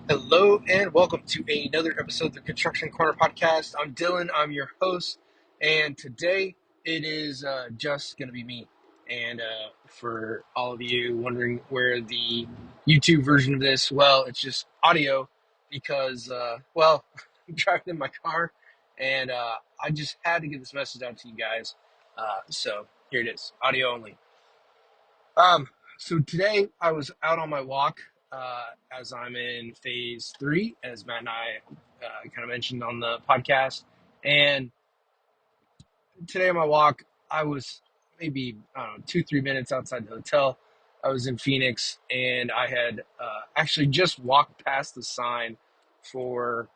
Hello and welcome to another episode of the Construction Corner podcast. I'm Dylan, I'm your host, and today it is just going to be me. And for all of you wondering where the YouTube version of this, well, it's just audio because, I'm driving in my car and I just had to get this message out to you guys. So here it is, audio only. Um, so today I was out on my walk as I'm in phase three, as Matt and I kind of mentioned on the podcast. And today on my walk, I was maybe, I don't know, 2, 3 minutes outside the hotel. I was in Phoenix and I had actually just walked past the sign for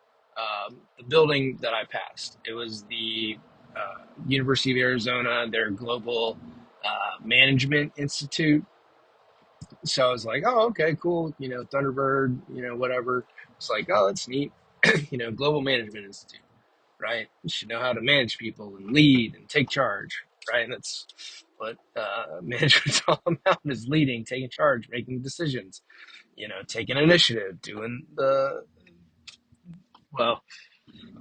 the building that I passed. It was the University of Arizona, their Global Management Institute. So I was like, oh, okay, cool. Thunderbird, whatever. It's like, oh, that's neat. Global Management Institute, right? You should know how to manage people and lead and take charge, right? And that's what management's all about, is leading, taking charge, making decisions, taking initiative, well,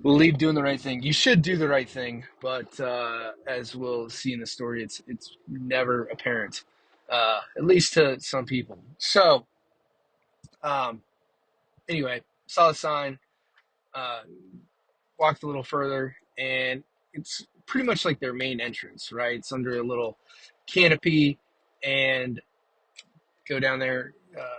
we'll leave doing the right thing. You should do the right thing, but as we'll see in the story, it's never apparent, at least to some people. So, um, anyway, saw the sign, uh, walked a little further, and it's pretty much like their main entrance, right? It's under a little canopy, and go down there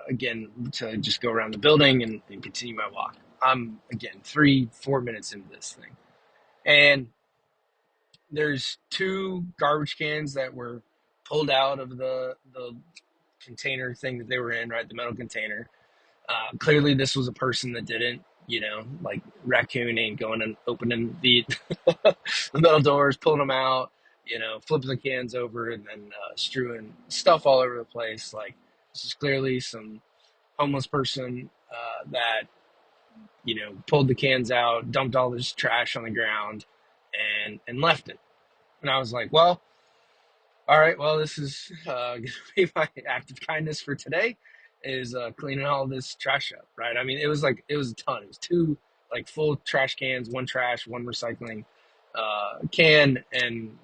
again to just go around the building and continue my walk. I'm again 3, 4 minutes into this thing, and there's two garbage cans that were pulled out of the container thing that they were in, right? The metal container. Clearly, this was a person that didn't, like raccoon ain't going and opening the metal doors, pulling them out, flipping the cans over, and then strewing stuff all over the place. Like, this is clearly some homeless person that, pulled the cans out, dumped all this trash on the ground, and left it. And I was like, well, all right, well, this is going to be my act of kindness for today, is cleaning all this trash up, right? I mean, it was a ton. It was two, like, full trash cans, one trash, one recycling can. And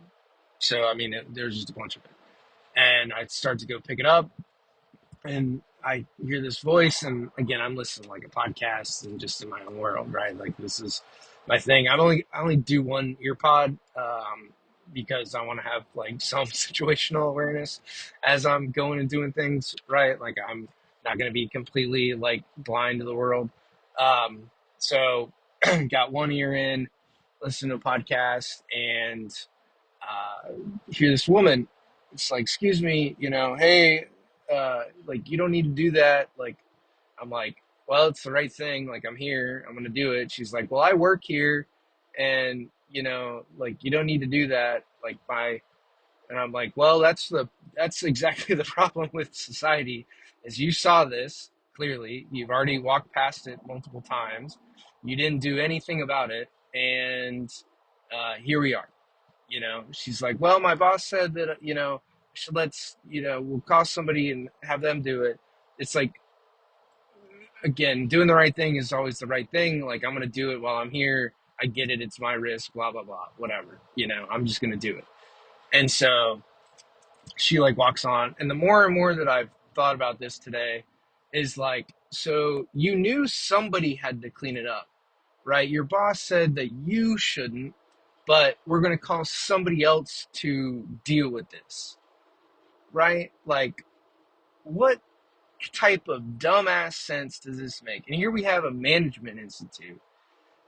so, I mean, there's just a bunch of it. And I start to go pick it up, and I hear this voice. And again, I'm listening like a podcast and just in my own world, right? Like, this is my thing. I only do one ear pod. Because I want to have like some situational awareness as I'm going and doing things, right? Like, I'm not going to be completely like blind to the world. So got one ear in, listen to a podcast, and hear this woman. It's like, excuse me, hey, like, you don't need to do that. Like, I'm like, well, it's the right thing. Like, I'm here. I'm going to do it. She's like, well, I work here, and, like, you don't need to do that. Like, and I'm like, well, that's exactly the problem with society, is you saw this clearly. You've already walked past it multiple times. You didn't do anything about it. And here we are. She's like, well, my boss said that, we'll call somebody and have them do it. It's like, again, doing the right thing is always the right thing. Like, I'm going to do it while I'm here. I get it. It's my risk, blah, blah, blah, whatever. I'm just going to do it. And so she like walks on. And the more and more that I've thought about this today is like, so you knew somebody had to clean it up, right? Your boss said that you shouldn't, but we're going to call somebody else to deal with this, right? Like, what type of dumbass sense does this make? And here we have a management institute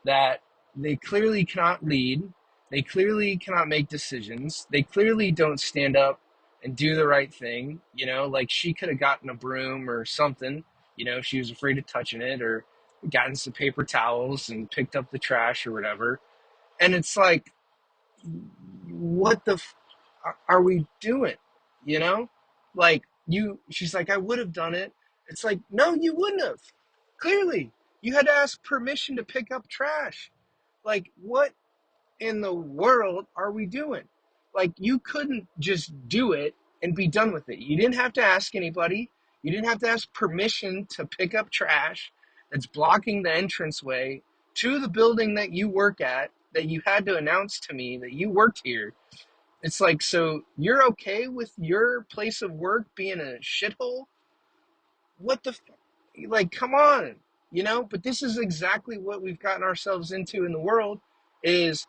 that they clearly cannot lead. They clearly cannot make decisions. They clearly don't stand up and do the right thing. Like, she could have gotten a broom or something, if she was afraid of touching it, or gotten some paper towels and picked up the trash or whatever. And it's like, what the are we doing? You know, like, she's like, I would have done it. It's like, no, you wouldn't have. Clearly, you had to ask permission to pick up trash. Like, what in the world are we doing? Like, you couldn't just do it and be done with it. You didn't have to ask anybody. You didn't have to ask permission to pick up trash. that's blocking the entranceway to the building that you work at, that you had to announce to me that you worked here. It's like, so you're okay with your place of work being a shithole? What the, like, come on, But this is exactly what we've gotten ourselves into in the world is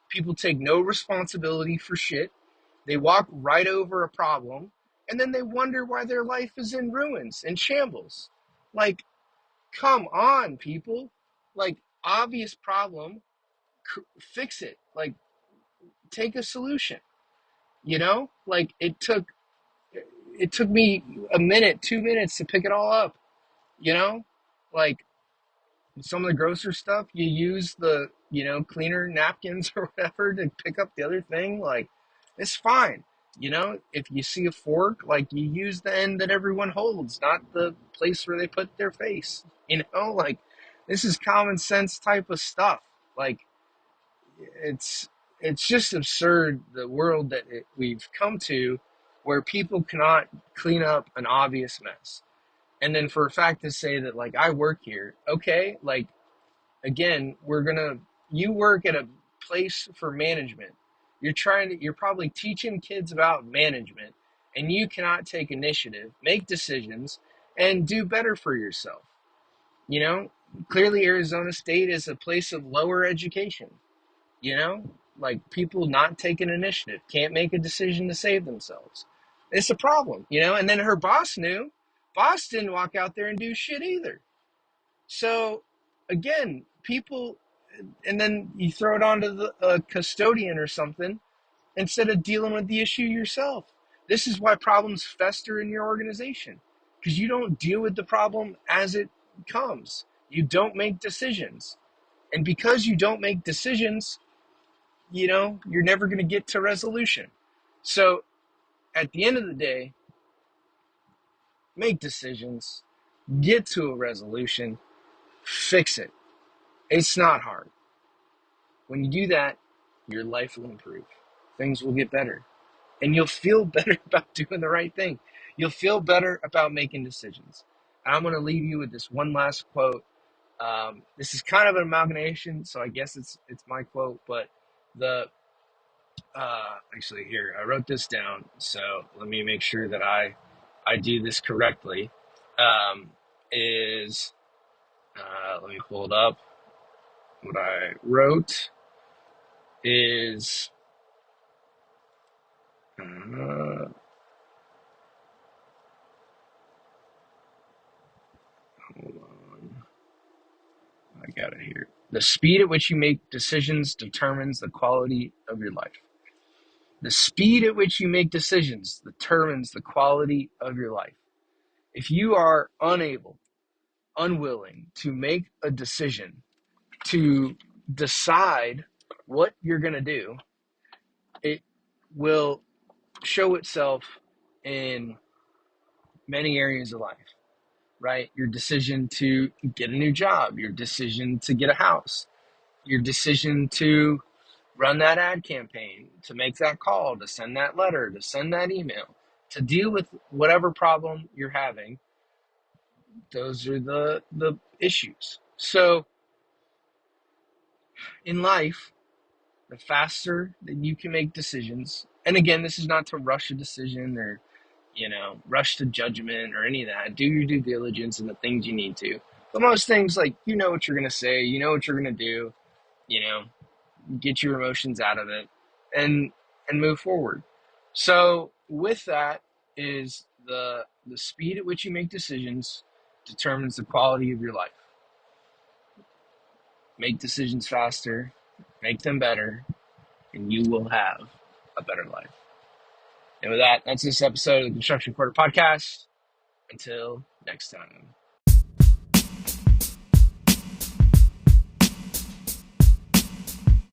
people take no responsibility for shit. They walk right over a problem, and then they wonder why their life is in ruins and shambles. Like, come on, people. Like, obvious problem, fix it. Like, take a solution. Like it took me a minute, 2 minutes to pick it all up. You know, like some of the grosser stuff, you use the cleaner napkins or whatever to pick up the other thing. Like, it's fine. If you see a fork, like, you use the end that everyone holds, not the place where they put their face. Like, this is common sense type of stuff. Like, it's it's just absurd, the world that we've come to, where people cannot clean up an obvious mess. And then for a fact to say that, like, I work here, okay, like, again, you work at a place for management. You're probably teaching kids about management, and you cannot take initiative, make decisions, and do better for yourself. You know, Clearly Arizona State is a place of lower education, you know, like people not taking initiative, can't make a decision to save themselves. It's a problem, and then her boss knew. Boss didn't walk out there and do shit either. So again, people, and then you throw it onto the custodian or something instead of dealing with the issue yourself. This is why problems fester in your organization, because you don't deal with the problem as it comes. You don't make decisions. And because you don't make decisions, you're never going to get to resolution. So at the end of the day, make decisions, get to a resolution, fix it. It's not hard. When you do that, your life will improve. Things will get better. And you'll feel better about doing the right thing. You'll feel better about making decisions. And I'm going to leave you with this one last quote. This is kind of an amalgamation, so I guess it's my quote, but the actually here, I wrote this down, so let me make sure that I do this correctly. Is Let me pull it up. What I wrote is hold on, I got it here. The speed at which you make decisions determines the quality of your life. The speed at which you make decisions determines the quality of your life. If you are unwilling to make a decision, to decide what you're going to do, it will show itself in many areas of life, right? Your decision to get a new job, your decision to get a house, your decision to run that ad campaign, to make that call, to send that letter, to send that email, to deal with whatever problem you're having. Those are the issues. So in life, the faster that you can make decisions, and again, this is not to rush a decision or rush to judgment or any of that. Do your due diligence and the things you need to. But most things, like, what you're going to say, what you're going to do, you know, get your emotions out of it and move forward. So with that is the speed at which you make decisions determines the quality of your life. Make decisions faster, make them better, and you will have a better life. And with that, that's this episode of the Construction Quarter Podcast. Until next time.